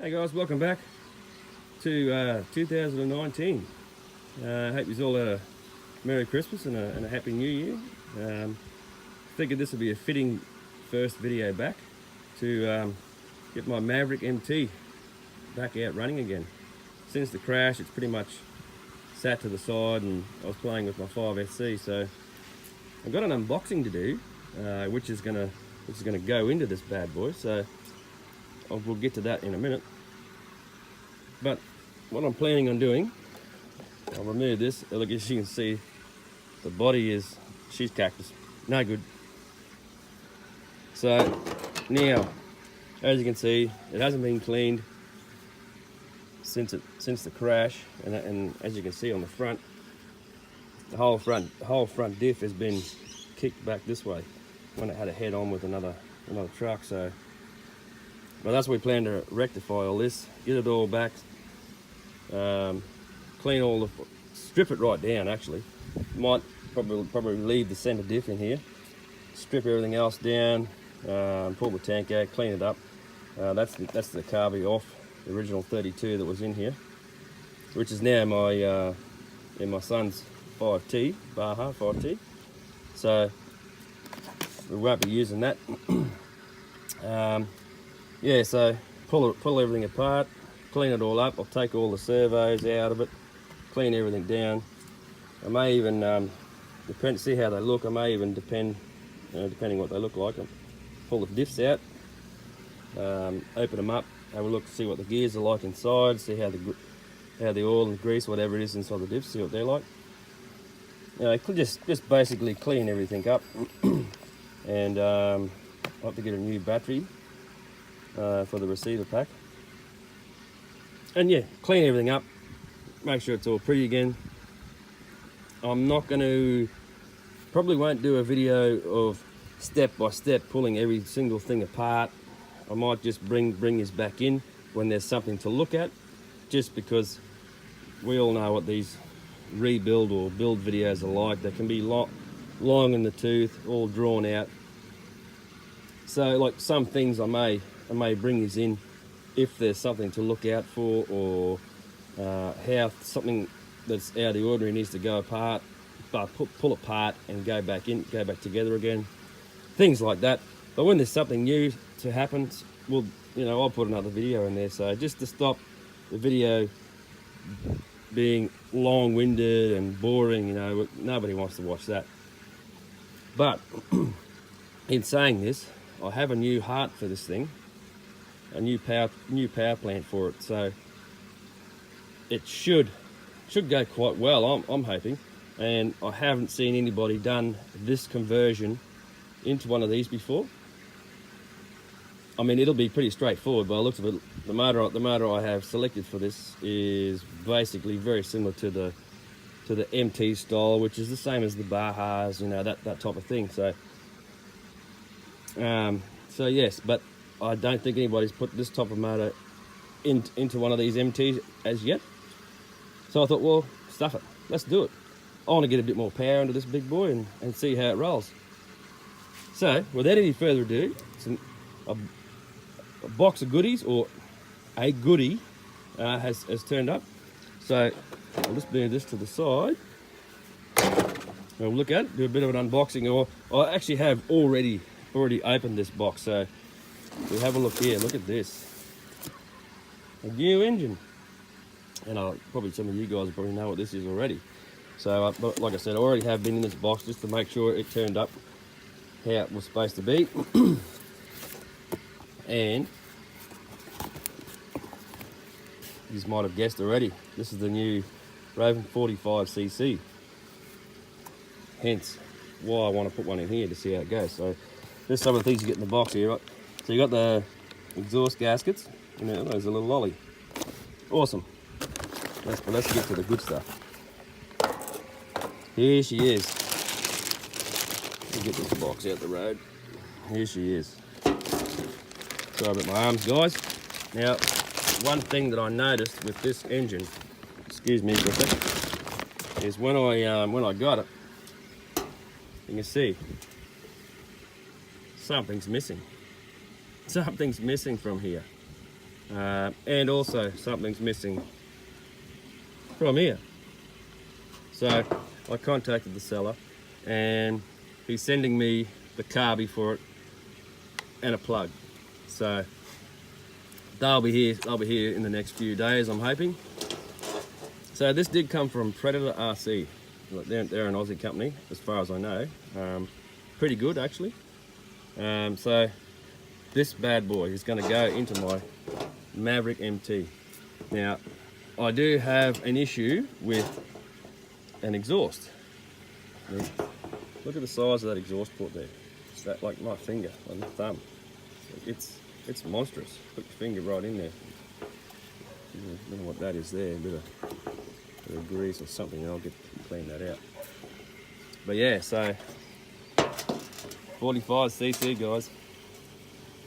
Hey guys, welcome back to 2019. Hope you all had a Merry Christmas and a Happy New Year. Figured this would be a fitting first video back to get my Maverick MT back out running again. Since the crash, it's pretty much sat to the side, and I was playing with my 5SC, so I've got an unboxing to do, which is gonna go into this bad boy. So we'll get to that in a minute. But what I'm planning on doing, I'll remove this. Look, as you can see, the body is she's cactus, no good. So now, as you can see, it hasn't been cleaned since the crash, and as you can see on the front, the whole front diff has been kicked back this way when it had a head on with another truck. So, but that's what we plan to rectify all this, get it all back, clean all the, strip it right down. Actually, might probably leave the center diff in here, strip everything else down, pull the tank out, clean it up. That's the carby off the original 32 that was in here, which is now my son's 5T Baja 5T. So we won't be using that. Yeah, so pull everything apart, clean it all up. I'll take all the servos out of it, clean everything down. I may even see how they look. I may even depending what they look like, I'll pull the diffs out, open them up, have a look, see what the gears are like inside, see how the oil and grease, whatever it is inside the diffs, see what they're like. Just basically clean everything up. And I'll have to get a new battery for the receiver pack. And yeah, clean everything up, make sure it's all pretty again. I'm not going to, probably won't do a video of step by step pulling every single thing apart. I might just bring this back in when there's something to look at, just because we all know what these rebuild or build videos are like. They can be long in the tooth, all drawn out. So like some things I may bring these in if there's something to look out for, or how something that's out of the ordinary needs to go apart, but pull apart and go back together again, things like that. But when there's something new to happen, well, I'll put another video in there. So just to stop the video being long-winded and boring, nobody wants to watch that. But in saying this, I have a new heart for this thing, a new power plant for it. So it should go quite well, I'm hoping. And I haven't seen anybody done this conversion into one of these before. I mean, it'll be pretty straightforward by the looks of it. The motor I have selected for this is basically very similar to the MT style, which is the same as the Bajas, that type of thing. So yes, but I don't think anybody's put this type of motor into one of these MTs as yet. So I thought, well, stuff it, let's do it. I want to get a bit more power into this big boy and see how it rolls. So without any further ado, a box of goodies, or a goodie, has turned up. So I'll just move this to the side. We'll look at it, do a bit of an unboxing, or I actually have already opened this box. So we'll have a look here. Look at this, a new engine, and probably some of you guys probably know what this is already. So like I said, I already have been in this box just to make sure it turned up how it was supposed to be. And you might have guessed already, this is the new Raven 45cc. Hence why I want to put one in here to see how it goes. So there's some of the things you get in the box here, right? So you got the exhaust gaskets, there's a little lolly. Awesome. Let's get to the good stuff. Here she is. Let me get this box out the road. Here she is. Sorry about my arms, guys. Now, one thing that I noticed with this engine, excuse me for a second, is when I got it, you can see something's missing. Something's missing from here. and also something's missing from here. So I contacted the seller and he's sending me the carby for it and a plug. So they'll be here in the next few days, I'm hoping. So this did come from Predator RC. They're an Aussie company, as far as I know. Pretty good, actually. So this bad boy is going to go into my Maverick MT. Now, I do have an issue with an exhaust. Look at the size of that exhaust port there. It's that like my finger, like my thumb. It's monstrous. Put your finger right in there. I don't know what that is there. A bit of grease or something. I'll clean that out. But yeah, so 45cc guys,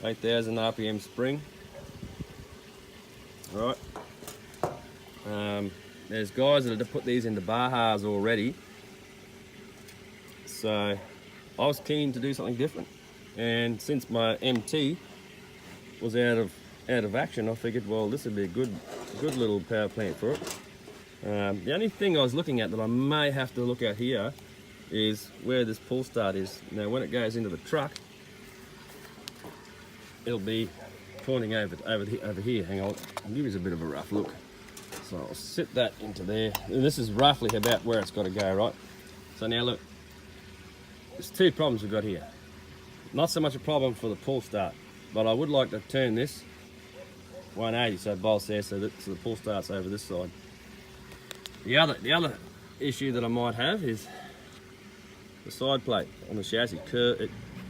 8,000 RPM spring. All right. There's guys that have put these into Bahas already. So I was keen to do something different, and since my MT was out of action, I figured, well, this would be a good little power plant for it. The only thing I was looking at that I may have to look at here is where this pull start is. Now, when it goes into the truck, it'll be pointing over here. Hang on, I'll give you a bit of a rough look. So I'll sit that into there, and this is roughly about where it's got to go, right? So now look, there's two problems we've got here. Not so much a problem for the pull start, but I would like to turn this 180 so it bolts there, so the pull start's over this side. The other issue that I might have is the side plate on the chassis.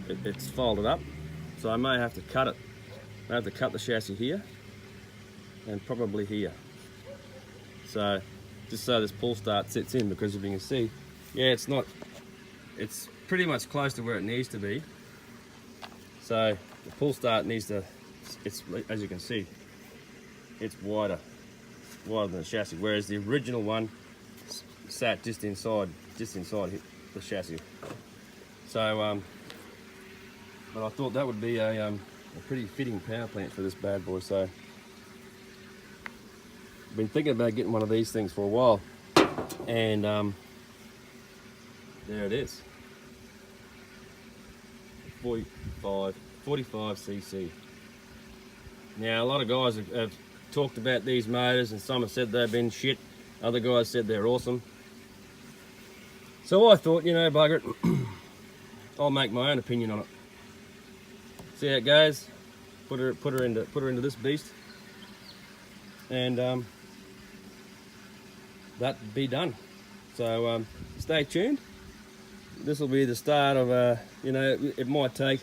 It's folded up, so I may have to cut it. I have to cut the chassis here and probably here. So just so this pull start sits in, because if you can see, yeah, it's pretty much close to where it needs to be. So the pull start needs to, as you can see, it's wider than the chassis, whereas the original one sat just inside the chassis. So but I thought that would be a pretty fitting power plant for this bad boy. So I've been thinking about getting one of these things for a while, and there it is. 45cc. Now, a lot of guys have talked about these motors, and some have said they've been shit. Other guys said they're awesome. So I thought, you know, bugger it, I'll make my own opinion on it. See how it goes. Put her into this beast, and that'd be done. So stay tuned. This will be the start of you know, it might take,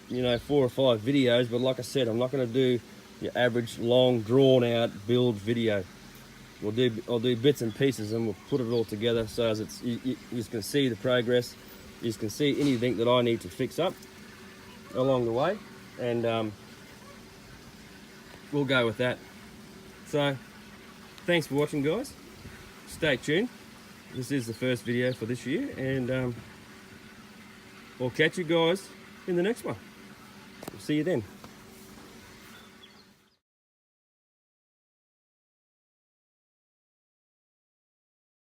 you know, 4 or 5 videos, but like I said, I'm not going to do your average long drawn out build video. I'll do bits and pieces, and we'll put it all together so as it's you can see the progress. You can see anything that I need to fix up along the way, and we'll go with that. So thanks for watching, guys. Stay tuned. This is the first video for this year, and I'll catch you guys in the next one. See you then.